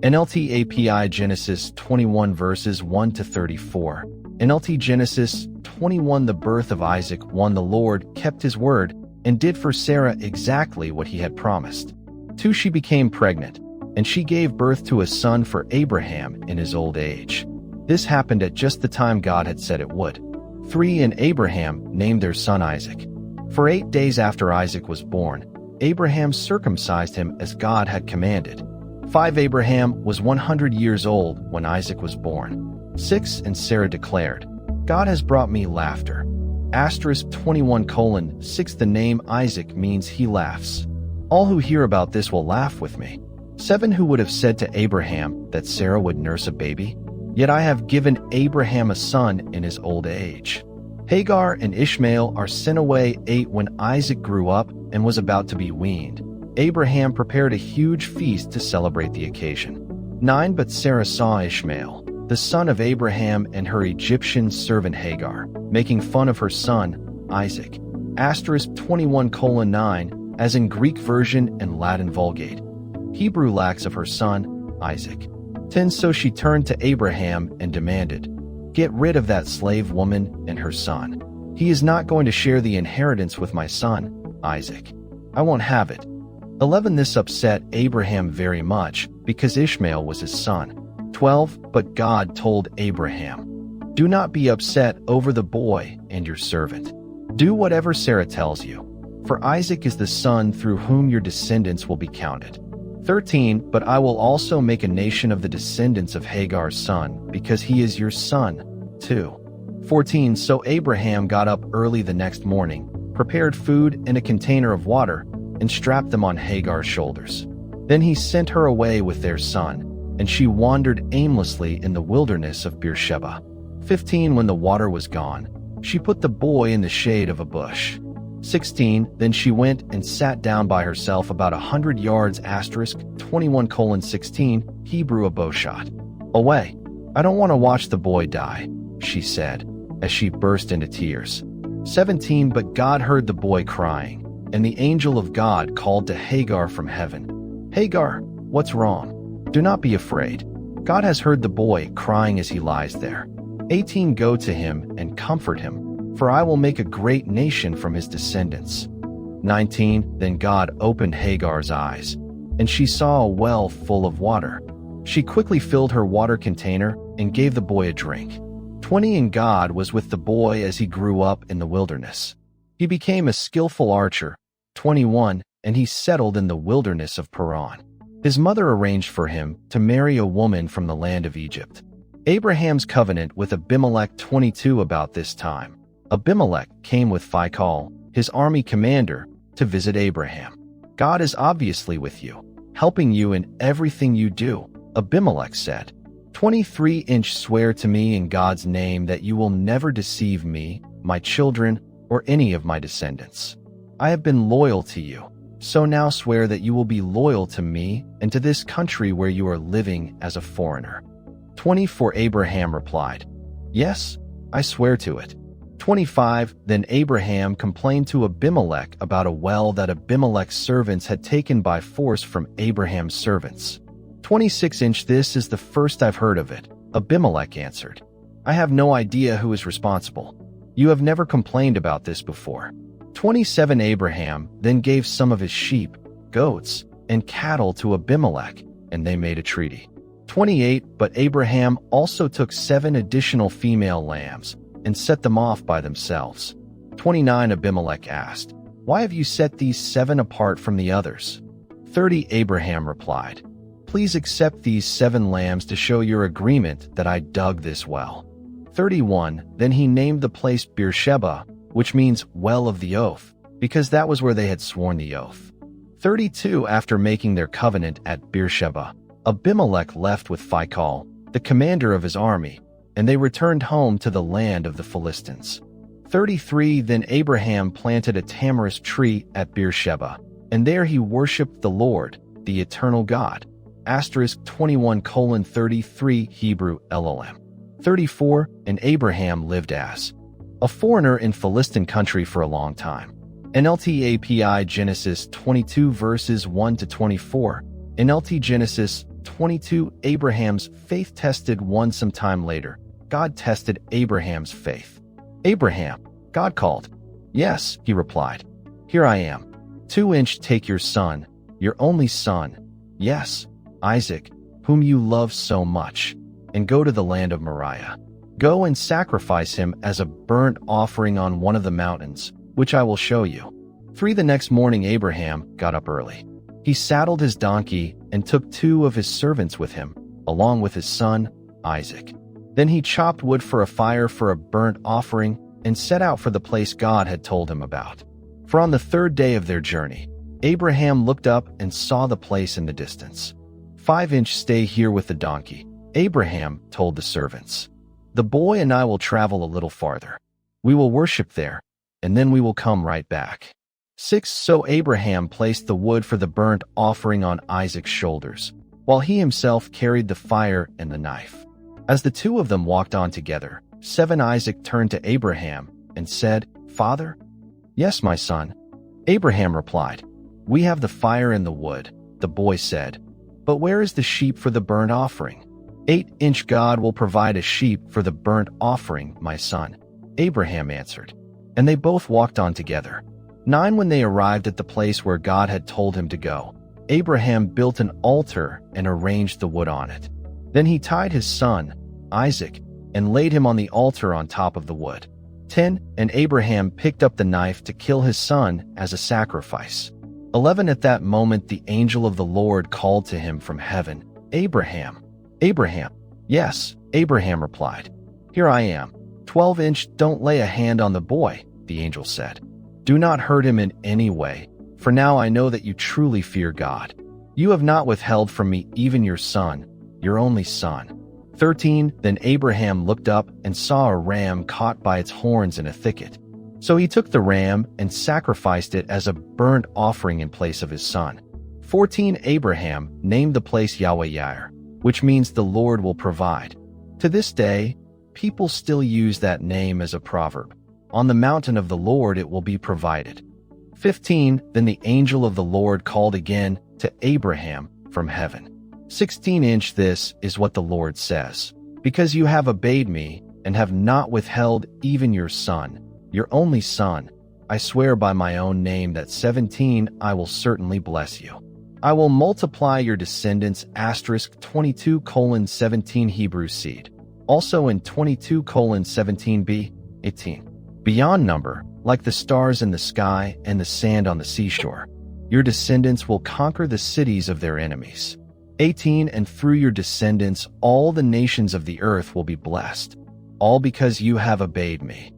NLT API Genesis 21 verses 1 to 34. NLT Genesis 21 The birth of Isaac. 1 The Lord kept his word and did for Sarah exactly what he had promised. 2 She became pregnant, and she gave birth to a son for Abraham in his old age. This happened at just the time God had said it would. 3 And Abraham named their son Isaac. For 8 days after Isaac was born, Abraham circumcised him as God had commanded. 5 Abraham was 100 years old when Isaac was born. 6 And Sarah declared, God has brought me laughter. Asterisk 21:6 The name Isaac means he laughs. All who hear about this will laugh with me. 7 Who would have said to Abraham that Sarah would nurse a baby? Yet I have given Abraham a son in his old age. Hagar and Ishmael are sent away. 8 When Isaac grew up and was about to be weaned, Abraham prepared a huge feast to celebrate the occasion. 9 But Sarah saw Ishmael, the son of Abraham, and her Egyptian servant Hagar, making fun of her son, Isaac. Asterisk 21:9 As in Greek version and Latin Vulgate. Hebrew lacks of her son, Isaac. 10 So she turned to Abraham and demanded, Get rid of that slave woman and her son. He is not going to share the inheritance with my son, Isaac. I won't have it. 11 This upset Abraham very much, because Ishmael was his son. 12 But God told Abraham, Do not be upset over the boy and your servant. Do whatever Sarah tells you, for Isaac is the son through whom your descendants will be counted. 13 But I will also make a nation of the descendants of Hagar's son, because he is your son, too. 14 So Abraham got up early the next morning, prepared food and a container of water, and strapped them on Hagar's shoulders. Then he sent her away with their son, and she wandered aimlessly in the wilderness of Beersheba. 15 When the water was gone, she put the boy in the shade of a bush. 16 Then she went and sat down by herself about 100 yards. Asterisk 21:16 Hebrew a bow shot away. I don't want to watch the boy die, she said, as she burst into tears. 17 But God heard the boy crying, and the angel of God called to Hagar from heaven, Hagar, what's wrong? Do not be afraid. God has heard the boy crying as he lies there. 18 Go to him and comfort him, for I will make a great nation from his descendants. 19 Then God opened Hagar's eyes, and she saw a well full of water. She quickly filled her water container and gave the boy a drink. 20 And God was with the boy as he grew up in the wilderness. He became a skillful archer. 21 And he settled in the wilderness of Paran. His mother arranged for him to marry a woman from the land of Egypt. Abraham's covenant with Abimelech. 22 About this time, Abimelech came with Phicol, his army commander, to visit Abraham. God is obviously with you, helping you in everything you do, Abimelech said. 23 Swear to me in God's name that you will never deceive me, my children, or any of my descendants. I have been loyal to you, so now swear that you will be loyal to me and to this country where you are living as a foreigner. 24 Abraham replied, Yes, I swear to it. 25 Then Abraham complained to Abimelech about a well that Abimelech's servants had taken by force from Abraham's servants. 26 This is the first I've heard of it, Abimelech answered. I have no idea who is responsible. You have never complained about this before. 27 Abraham then gave some of his sheep, goats, and cattle to Abimelech, and they made a treaty. 28 But Abraham also took 7 additional female lambs and set them off by themselves. 29 Abimelech asked, Why have you set these 7 apart from the others? 30 Abraham replied, Please accept these 7 lambs to show your agreement that I dug this well. 31 Then he named the place Beersheba, which means well of the oath, because that was where they had sworn the oath. 32 After making their covenant at Beersheba, Abimelech left with Phicol, the commander of his army, and they returned home to the land of the Philistines. 33 Then Abraham planted a tamarisk tree at Beersheba, and there he worshipped the Lord, the eternal God. Asterisk 21:33 Hebrew LLM. 34 And Abraham lived as a foreigner in Philistine country for a long time. NLT API Genesis 22 verses 1 to 24. NLT Genesis 22 Abraham's faith tested one. Sometime later, God tested Abraham's faith. "Abraham," God called. "Yes," he replied. "Here I am." 2 Take your son, your only son, yes, Isaac, whom you love so much, and go to the land of Moriah. Go and sacrifice him as a burnt offering on one of the mountains, which I will show you." 3 The next morning Abraham got up early. He saddled his donkey and took 2 of his servants with him, along with his son, Isaac. Then he chopped wood for a fire for a burnt offering and set out for the place God had told him about. For on the 3rd day of their journey, Abraham looked up and saw the place in the distance. 5 Stay here with the donkey, Abraham told the servants. "The boy and I will travel a little farther. We will worship there, and then we will come right back." 6 So Abraham placed the wood for the burnt offering on Isaac's shoulders, while he himself carried the fire and the knife. As the 2 of them walked on together, 7 Isaac turned to Abraham and said, "Father?" "Yes, my son." Abraham replied, "We have the fire and the wood," the boy said. "But where is the sheep for the burnt offering?" 8 God will provide a sheep for the burnt offering, my son," Abraham answered. And they both walked on together. 9 When they arrived at the place where God had told him to go, Abraham built an altar and arranged the wood on it. Then he tied his son, Isaac, and laid him on the altar on top of the wood. 10 And Abraham picked up the knife to kill his son as a sacrifice. 11 At that moment the angel of the Lord called to him from heaven, "Abraham, Abraham." "Yes," Abraham replied. "Here I am." 12 Don't lay a hand on the boy, the angel said. "Do not hurt him in any way, for now I know that you truly fear God. You have not withheld from me even your son, your only son." 13 Then Abraham looked up and saw a ram caught by its horns in a thicket. So he took the ram and sacrificed it as a burnt offering in place of his son. 14 Abraham named the place Yahweh-Yireh, which means the Lord will provide. To this day, people still use that name as a proverb. On the mountain of the Lord it will be provided. 15 Then the angel of the Lord called again to Abraham from heaven. 16 This is what the Lord says. Because you have obeyed me and have not withheld even your son, your only son, I swear by my own name that 17 I will certainly bless you. I will multiply your descendants 22:17 Hebrew seed. Also in 22:17b, 18. Beyond number, like the stars in the sky and the sand on the seashore. Your descendants will conquer the cities of their enemies. 18 And through your descendants all the nations of the earth will be blessed, all because you have obeyed me.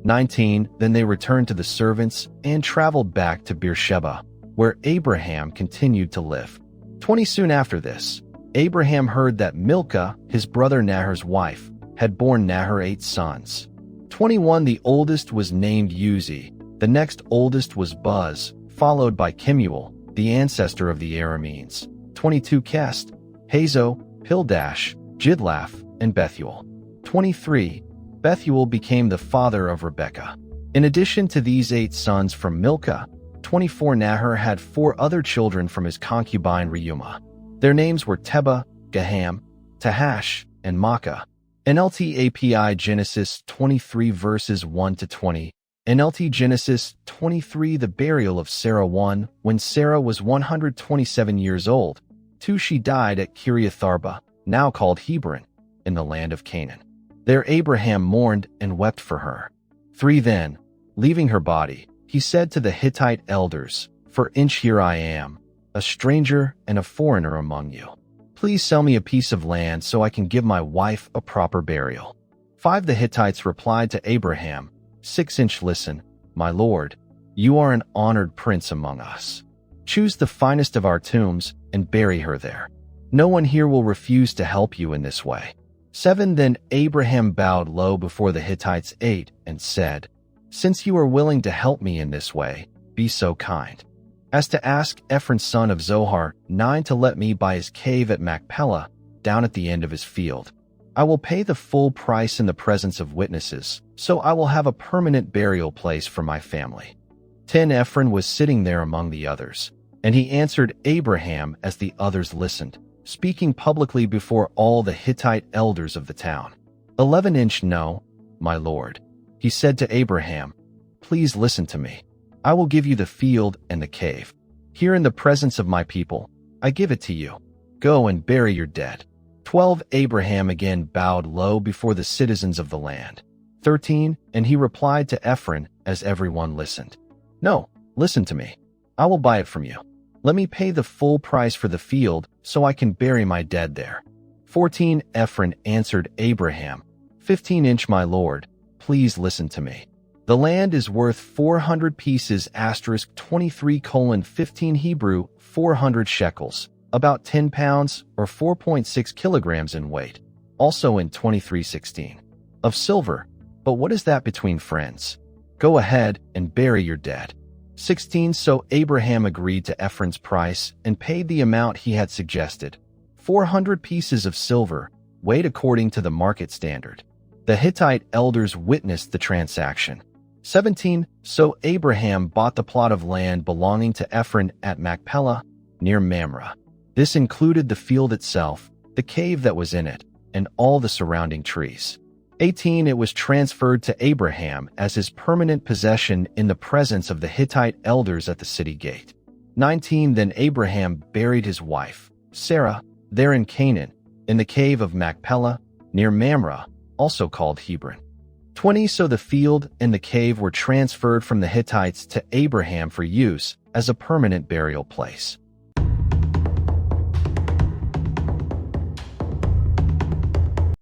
19 Then they returned to the servants and traveled back to Beersheba, where Abraham continued to live. 20 Soon after this, Abraham heard that Milcah, his brother Nahor's wife, had borne Nahor 8 sons. 21 The oldest was named Uzi, the next oldest was Buz, followed by Kemuel, the ancestor of the Arameans. 22 Kest, Hazo, Pildash, Jidlaph, and Bethuel. 23 Bethuel became the father of Rebekah. In addition to these 8 sons from Milcah, 24 Nahor had 4 other children from his concubine Reumah. Their names were Teba, Gaham, Tahash, and Makkah. NLT API Genesis 23 verses 1-20. NLT Genesis 23 The burial of Sarah. 1 When Sarah was 127 years old, 2 She died at Kiriath-arba, now called Hebron, in the land of Canaan. There Abraham mourned and wept for her. 3 Then, leaving her body, he said to the Hittite elders, "For here I am, a stranger and a foreigner among you. Please sell me a piece of land so I can give my wife a proper burial." 5 The Hittites replied to Abraham, 6 Listen, my lord, you are an honored prince among us. Choose the finest of our tombs and bury her there. No one here will refuse to help you in this way. 7 Then Abraham bowed low before the Hittites 8 and said, "Since you are willing to help me in this way, be so kind as to ask Ephron son of Zohar 9 to let me buy his cave at Machpelah, down at the end of his field. I will pay the full price in the presence of witnesses, so I will have a permanent burial place for my family." 10 Ephron was sitting there among the others, and he answered Abraham as the others listened, speaking publicly before all the Hittite elders of the town. 11-inch No, my lord, he said to Abraham, please listen to me. I will give you the field and the cave. Here in the presence of my people, I give it to you. Go and bury your dead. 12 Abraham again bowed low before the citizens of the land. 13 And he replied to Ephron as everyone listened. No, listen to me. I will buy it from you. Let me pay the full price for the field so I can bury my dead there. 14 Ephron answered Abraham, 15-inch my lord, please listen to me. The land is worth 400 pieces * 23:15 Hebrew 400 shekels, about 10 pounds or 4.6 kilograms in weight, also in 23:16 of silver. But what is that between friends? Go ahead and bury your dead. 16 So Abraham agreed to Ephron's price and paid the amount he had suggested, 400 pieces of silver, weighed according to the market standard. The Hittite elders witnessed the transaction. 17 So Abraham bought the plot of land belonging to Ephron at Machpelah, near Mamre. This included the field itself, the cave that was in it, and all the surrounding trees. 18 It was transferred to Abraham as his permanent possession in the presence of the Hittite elders at the city gate. 19 Then Abraham buried his wife, Sarah, there in Canaan, in the cave of Machpelah, near Mamre, also called Hebron. 20 So the field and the cave were transferred from the Hittites to Abraham for use as a permanent burial place.